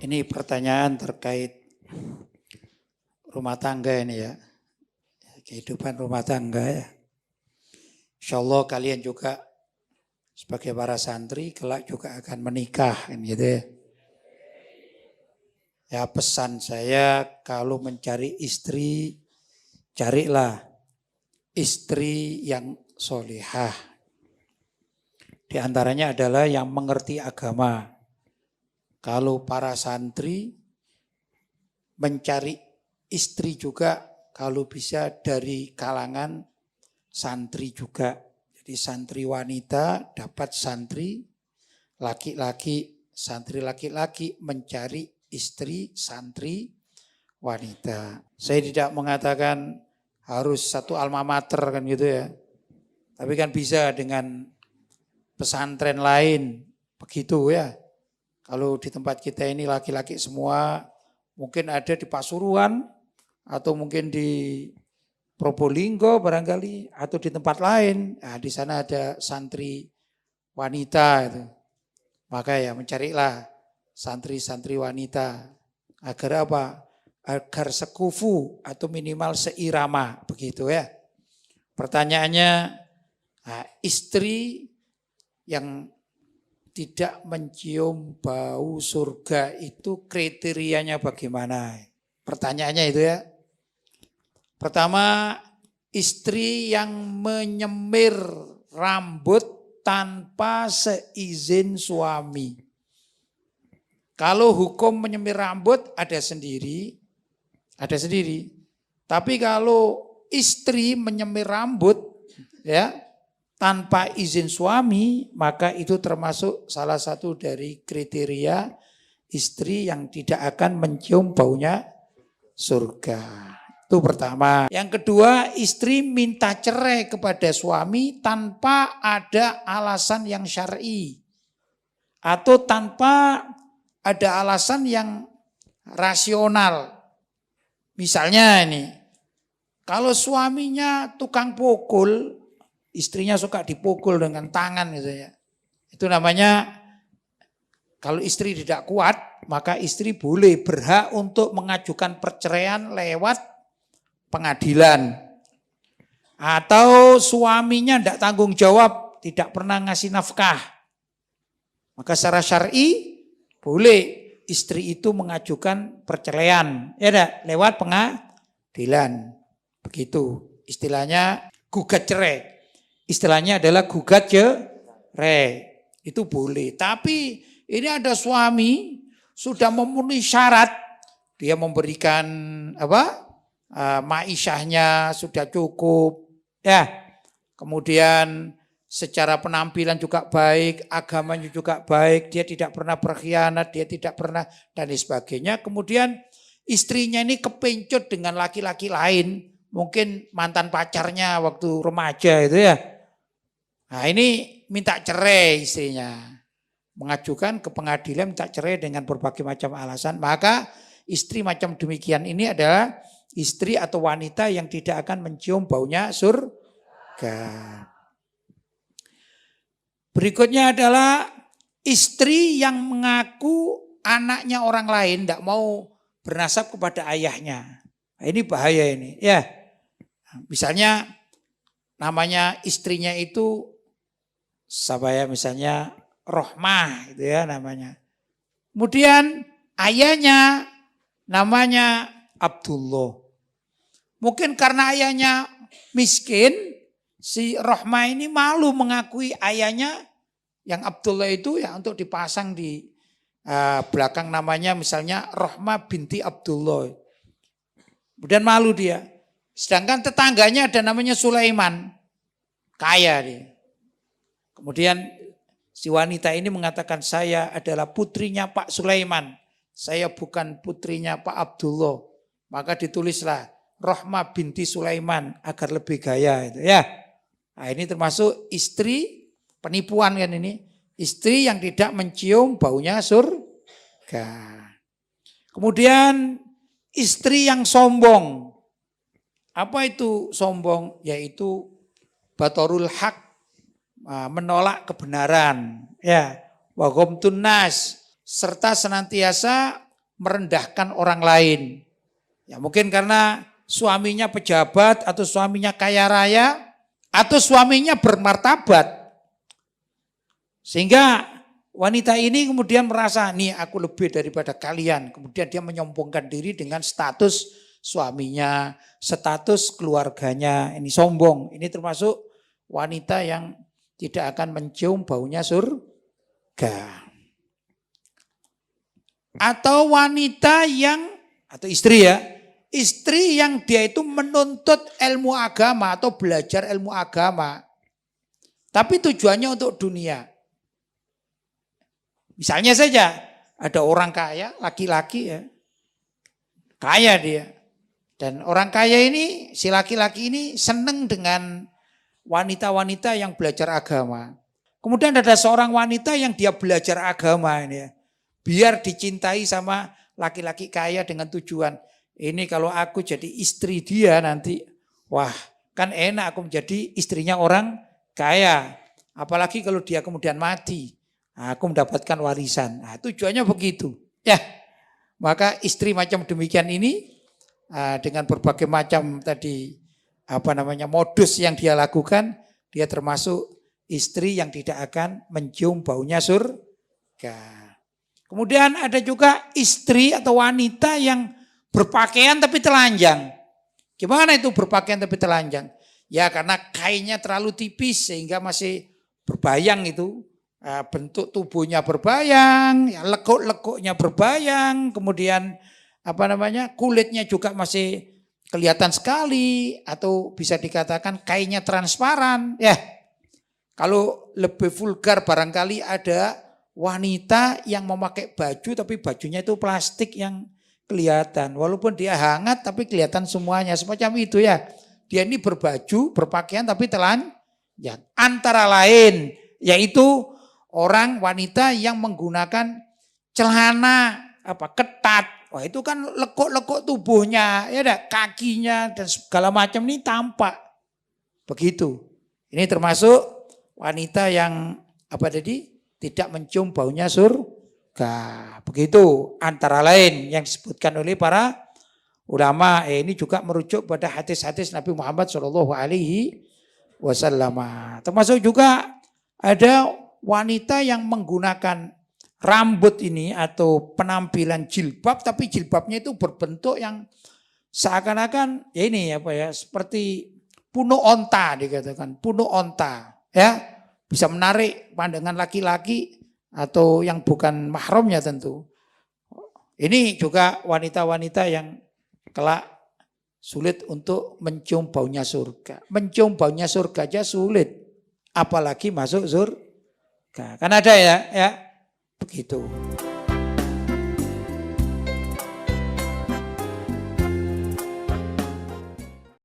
Ini pertanyaan terkait rumah tangga ini ya. Kehidupan rumah tangga ya. Insya Allah kalian juga sebagai para santri kelak juga akan menikah kan gitu ya. Ya pesan saya kalau mencari istri, carilah istri yang solihah. Di antaranya adalah yang mengerti agama. Kalau para santri mencari istri juga kalau bisa dari kalangan santri juga. Jadi santri wanita dapat santri laki-laki, santri laki-laki mencari istri santri wanita. Saya tidak mengatakan harus satu alma mater kan gitu ya. Tapi kan bisa dengan pesantren lain begitu ya. Kalau di tempat kita ini laki-laki semua, mungkin ada di Pasuruan atau mungkin di Probolinggo barangkali atau di tempat lain. Nah, di sana ada santri wanita itu. Maka ya mencarilah santri-santri wanita agar apa? Agar sekufu atau minimal seirama begitu ya. Pertanyaannya, nah, istri yang tidak mencium bau surga itu kriterianya bagaimana? Pertanyaannya itu ya. Pertama, istri yang menyemir rambut tanpa seizin suami. Kalau hukum menyemir rambut ada sendiri. Tapi kalau istri menyemir rambut ya tanpa izin suami, maka itu termasuk salah satu dari kriteria istri yang tidak akan mencium baunya surga. Itu pertama. Yang kedua, istri minta cerai kepada suami tanpa ada alasan yang syar'i. Atau tanpa ada alasan yang rasional. Misalnya ini, kalau suaminya tukang pukul, istrinya suka dipukul dengan tangan gitu ya. Itu namanya kalau istri tidak kuat, maka istri boleh berhak untuk mengajukan perceraian lewat pengadilan. Atau suaminya tidak tanggung jawab, tidak pernah ngasih nafkah. Maka secara syar'i boleh istri itu mengajukan perceraian. Ya enggak? Lewat pengadilan. Begitu. Istilahnya gugat cerai. Istilahnya adalah gugat cerai. Itu boleh. Tapi ini ada suami sudah memenuhi syarat. Dia memberikan ma'isyahnya sudah cukup. Ya. Kemudian secara penampilan juga baik, agamanya juga baik. Dia tidak pernah berkhianat, dia tidak pernah dan sebagainya. Kemudian istrinya ini kepencut dengan laki-laki lain. Mungkin mantan pacarnya waktu remaja itu ya. Nah ini minta cerai istrinya. Mengajukan ke pengadilan minta cerai dengan berbagai macam alasan. Maka istri macam demikian ini adalah istri atau wanita yang tidak akan mencium baunya surga. Berikutnya adalah istri yang mengaku anaknya orang lain tidak mau bernasab kepada ayahnya. Nah, ini bahaya ini ya. Misalnya namanya istrinya itu misalnya Rohmah gitu ya namanya. Kemudian ayahnya namanya Abdullah. Mungkin karena ayahnya miskin, si Rohmah ini malu mengakui ayahnya yang Abdullah itu ya untuk dipasang di belakang namanya misalnya Rohmah binti Abdullah. Kemudian malu dia. Sedangkan tetangganya ada namanya Sulaiman. Kaya dia. Kemudian si wanita ini mengatakan saya adalah putrinya Pak Sulaiman. Saya bukan putrinya Pak Abdullah. Maka ditulislah Rohmah binti Sulaiman agar lebih gaya itu ya. Nah, ini termasuk istri penipuan kan ini. Istri yang tidak mencium baunya surga. Kemudian istri yang sombong. Apa itu sombong? Yaitu batorul haq. Menolak kebenaran. Ya. Wa ghamtun nas. Serta senantiasa merendahkan orang lain. Ya mungkin karena suaminya pejabat atau suaminya kaya raya atau suaminya bermartabat. Sehingga wanita ini kemudian merasa, nih aku lebih daripada kalian. Kemudian dia menyombongkan diri dengan status suaminya, status keluarganya. Ini sombong. Ini termasuk wanita yang tidak akan mencium baunya surga. Atau wanita yang, atau istri ya, istri yang dia itu menuntut ilmu agama atau belajar ilmu agama. Tapi tujuannya untuk dunia. Misalnya saja, ada orang kaya, laki-laki ya, kaya dia. Dan orang kaya ini, si laki-laki ini seneng dengan wanita-wanita yang belajar agama. Kemudian ada seorang wanita yang dia belajar agama ini ya. Biar dicintai sama laki-laki kaya dengan tujuan, ini kalau aku jadi istri dia nanti, wah kan enak aku menjadi istrinya orang kaya. Apalagi kalau dia kemudian mati, aku mendapatkan warisan. Nah, tujuannya begitu. Ya, maka istri macam demikian ini dengan berbagai macam tadi modus yang dia lakukan, dia termasuk istri yang tidak akan mencium baunya surga. Kemudian ada juga istri atau wanita yang berpakaian tapi telanjang. Gimana itu berpakaian tapi telanjang? Ya karena kainnya terlalu tipis sehingga masih berbayang itu. Bentuk tubuhnya berbayang, ya lekuk-lekuknya berbayang, kemudian kulitnya juga masih kelihatan sekali atau bisa dikatakan kainnya transparan. Ya, kalau lebih vulgar barangkali ada wanita yang memakai baju tapi bajunya itu plastik yang kelihatan. Walaupun dia hangat tapi kelihatan semuanya. Semacam itu ya. Dia ini berbaju, berpakaian tapi telanjang. Antara lain yaitu orang wanita yang menggunakan celana ketat. Wah itu kan lekuk-lekuk tubuhnya, ya ada kakinya dan segala macam ini tampak. Begitu. Ini termasuk wanita yang tidak mencium baunya surga. Begitu antara lain yang disebutkan oleh para ulama. Ini juga merujuk pada hadis-hadis Nabi Muhammad SAW. Termasuk juga ada wanita yang menggunakan rambut ini atau penampilan jilbab, tapi jilbabnya itu berbentuk yang seakan-akan seperti punuk onta dikatakan, punuk onta ya. Bisa menarik pandangan laki-laki atau yang bukan mahramnya tentu. Ini juga wanita-wanita yang kelak sulit untuk mencium baunya surga. Mencium baunya surga aja sulit. Apalagi masuk surga. Kan ada ya begitu.